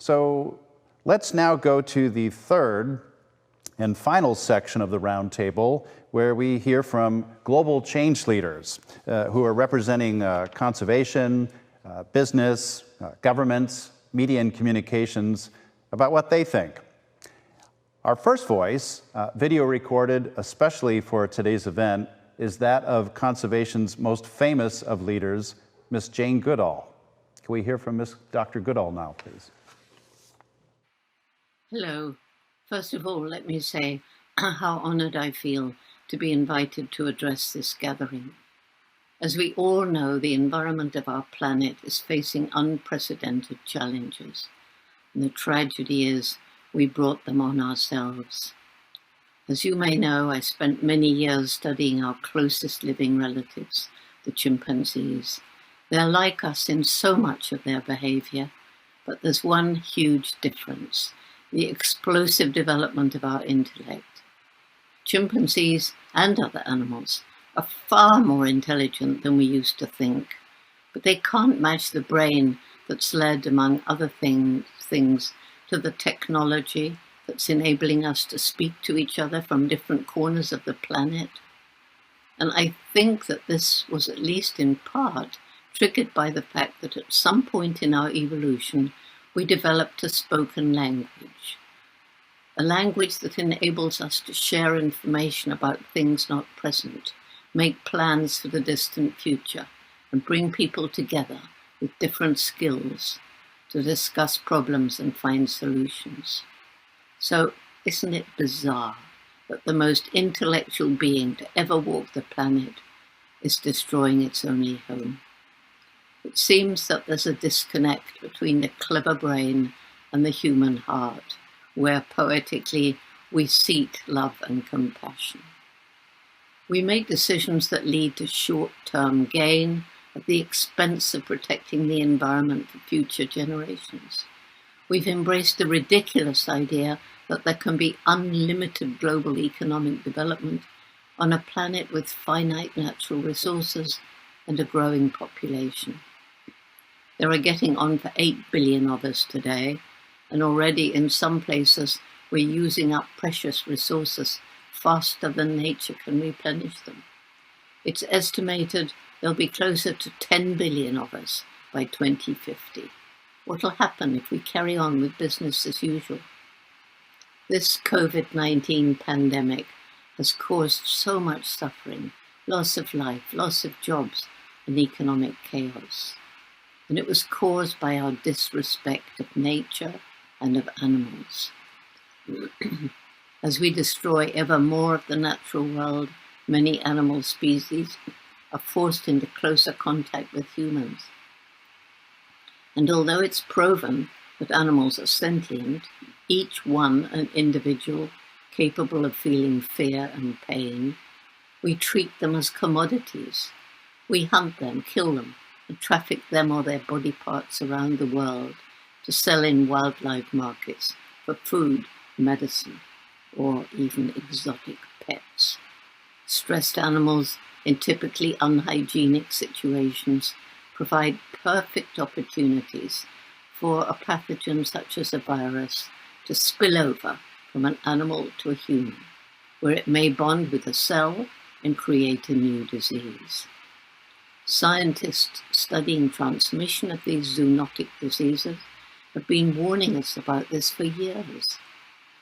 So let's now go to the third and final section of the roundtable, where we hear from global change leaders who are representing conservation, business, governments, media and communications about what they think. Our first voice, video recorded especially for today's event, is that of conservation's most famous of leaders, Miss Jane Goodall. Can we hear from Miss Dr. Goodall now, please? Hello. First of all, let me say how honored I feel to be invited to address this gathering. As we all know, the environment of our planet is facing unprecedented challenges, and the tragedy is we brought them on ourselves. As you may know, I spent many years studying our closest living relatives, the chimpanzees. They're like us in so much of their behavior, but there's one huge difference: the explosive development of our intellect. Chimpanzees and other animals are far more intelligent than we used to think, but they can't match the brain that's led, among other things, to the technology that's enabling us to speak to each other from different corners of the planet. And I think that this was at least in part triggered by the fact that at some point in our evolution, we developed a spoken language. A language that enables us to share information about things not present, make plans for the distant future, and bring people together with different skills to discuss problems and find solutions. So, isn't it bizarre that the most intellectual being to ever walk the planet is destroying its only home? It seems that there's a disconnect between the clever brain and the human heart, where poetically we seek love and compassion. We make decisions that lead to short-term gain at the expense of protecting the environment for future generations. We've embraced the ridiculous idea that there can be unlimited global economic development on a planet with finite natural resources and a growing population. There are getting on for 8 billion of us today, and already in some places we're using up precious resources faster than nature can replenish them. It's estimated there'll be closer to 10 billion of us by 2050. What'll happen if we carry on with business as usual? This COVID-19 pandemic has caused so much suffering, loss of life, loss of jobs, and economic chaos. And it was caused by our disrespect of nature and of animals. As we destroy ever more of the natural world, many animal species are forced into closer contact with humans. And although it's proven that animals are sentient, each one an individual capable of feeling fear and pain, we treat them as commodities. We hunt them, kill them, and traffic them or their body parts around the world to sell in wildlife markets for food, medicine, or even exotic pets. Stressed animals in typically unhygienic situations provide perfect opportunities for a pathogen such as a virus to spill over from an animal to a human, where it may bond with a cell and create a new disease. Scientists studying transmission of these zoonotic diseases have been warning us about this for years.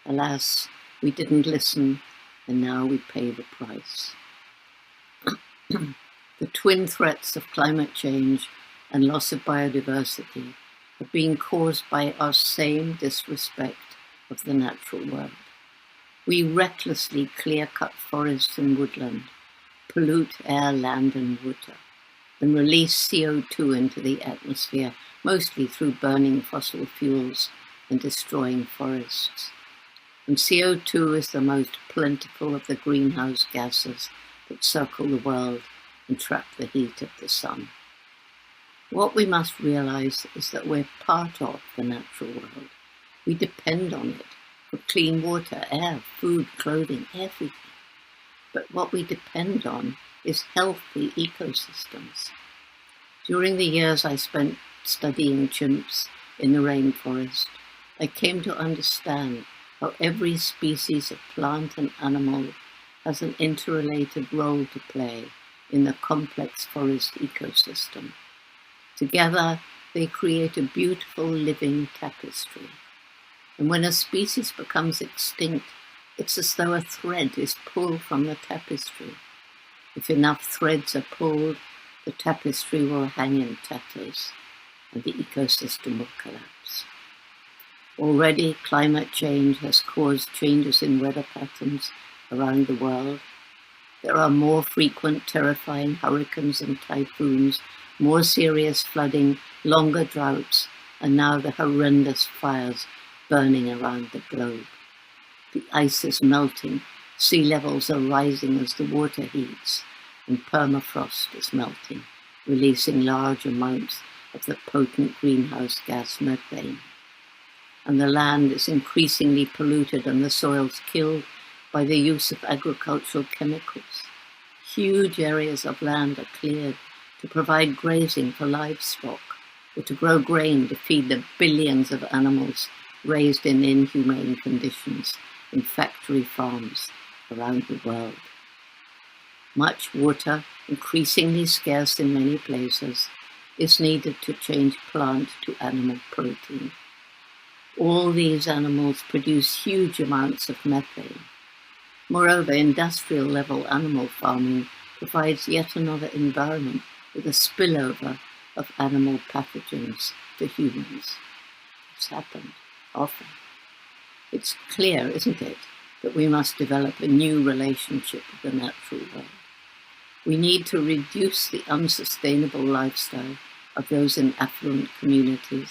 Alas, we didn't listen, and now we pay the price. The twin threats of climate change and loss of biodiversity have been caused by our same disrespect of the natural world. We recklessly clear-cut forests and woodland, pollute air, land, and water, and release CO2 into the atmosphere, mostly through burning fossil fuels and destroying forests. And CO2 is the most plentiful of the greenhouse gases that circle the world and trap the heat of the sun. What we must realize is that we're part of the natural world. We depend on it for clean water, air, food, clothing, everything. But what we depend on is healthy ecosystems. During the years I spent studying chimps in the rainforest, I came to understand how every species of plant and animal has an interrelated role to play in the complex forest ecosystem. Together, they create a beautiful living tapestry. And when a species becomes extinct, it's as though a thread is pulled from the tapestry. If enough threads are pulled, the tapestry will hang in tatters and the ecosystem will collapse. Already, climate change has caused changes in weather patterns around the world. There are more frequent, terrifying hurricanes and typhoons, more serious flooding, longer droughts, and now the horrendous fires burning around the globe. The ice is melting, sea levels are rising as the water heats, and permafrost is melting, releasing large amounts of the potent greenhouse gas methane. And the land is increasingly polluted and the soils killed by the use of agricultural chemicals. Huge areas of land are cleared to provide grazing for livestock or to grow grain to feed the billions of animals raised in inhumane conditions in factory farms around the world. Much water, increasingly scarce in many places, is needed to change plant to animal protein. All these animals produce huge amounts of methane. Moreover, industrial-level animal farming provides yet another environment with a spillover of animal pathogens to humans. It's happened often. It's clear, isn't it, that we must develop a new relationship with the natural world. We need to reduce the unsustainable lifestyle of those in affluent communities.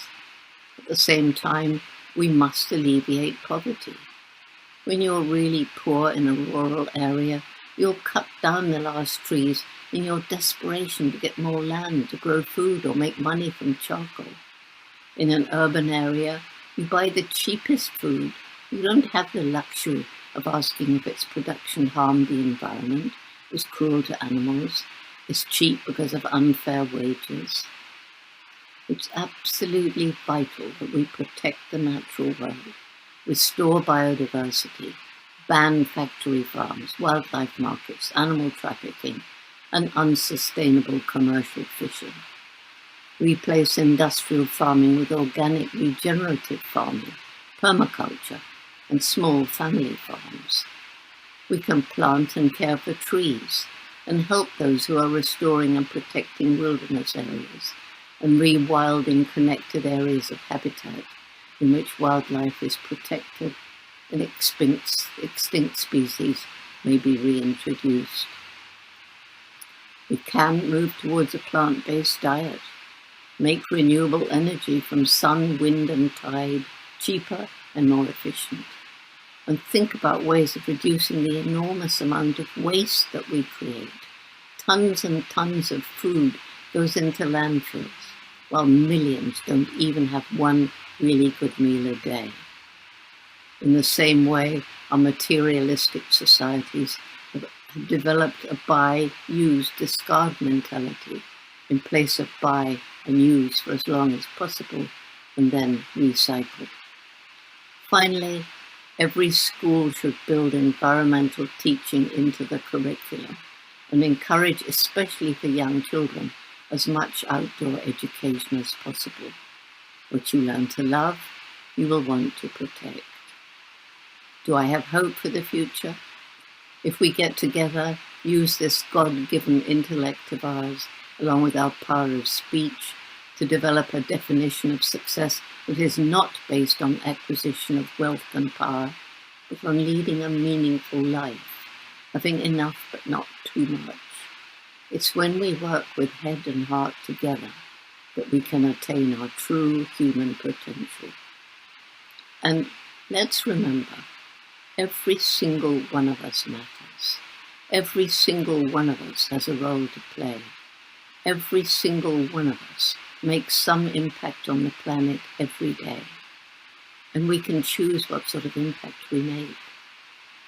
At the same time, we must alleviate poverty. When you're really poor in a rural area, you'll cut down the last trees in your desperation to get more land to grow food or make money from charcoal. In an urban area, you buy the cheapest food. You don't have the luxury of asking if its production harmed the environment, is cruel to animals, is cheap because of unfair wages. It's absolutely vital that we protect the natural world, restore biodiversity, ban factory farms, wildlife markets, animal trafficking, and unsustainable commercial fishing. Replace industrial farming with organic regenerative farming, permaculture, and small family farms. We can plant and care for trees and help those who are restoring and protecting wilderness areas and rewilding connected areas of habitat in which wildlife is protected and extinct species may be reintroduced. We can move towards a plant-based diet, make renewable energy from sun, wind, and tide cheaper and more efficient, and think about ways of reducing the enormous amount of waste that we create. Tons and tons of food goes into landfills, while millions don't even have one really good meal a day. In the same way, our materialistic societies have developed a buy, use, discard mentality in place of buy and use for as long as possible and then recycle. Finally, every school should build environmental teaching into the curriculum and encourage, especially for young children, as much outdoor education as possible. What you learn to love, you will want to protect. Do I have hope for the future? If we get together, use this God-given intellect of ours, along with our power of speech, to develop a definition of success that is not based on acquisition of wealth and power, but on leading a meaningful life, having enough but not too much. It's when we work with head and heart together that we can attain our true human potential. And let's remember, every single one of us matters. Every single one of us has a role to play. Every single one of us makes some impact on the planet every day. And we can choose what sort of impact we make.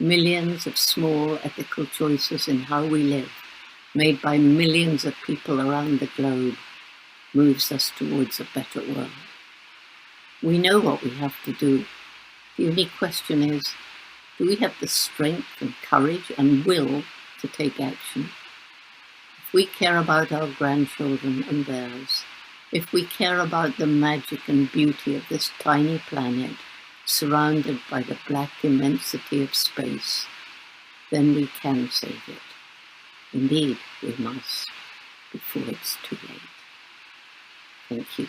Millions of small ethical choices in how we live, made by millions of people around the globe, moves us towards a better world. We know what we have to do. The only question is, do we have the strength and courage and will to take action? If we care about our grandchildren and theirs, if we care about the magic and beauty of this tiny planet surrounded by the black immensity of space, then we can save it. Indeed, we must, before it's too late. Thank you.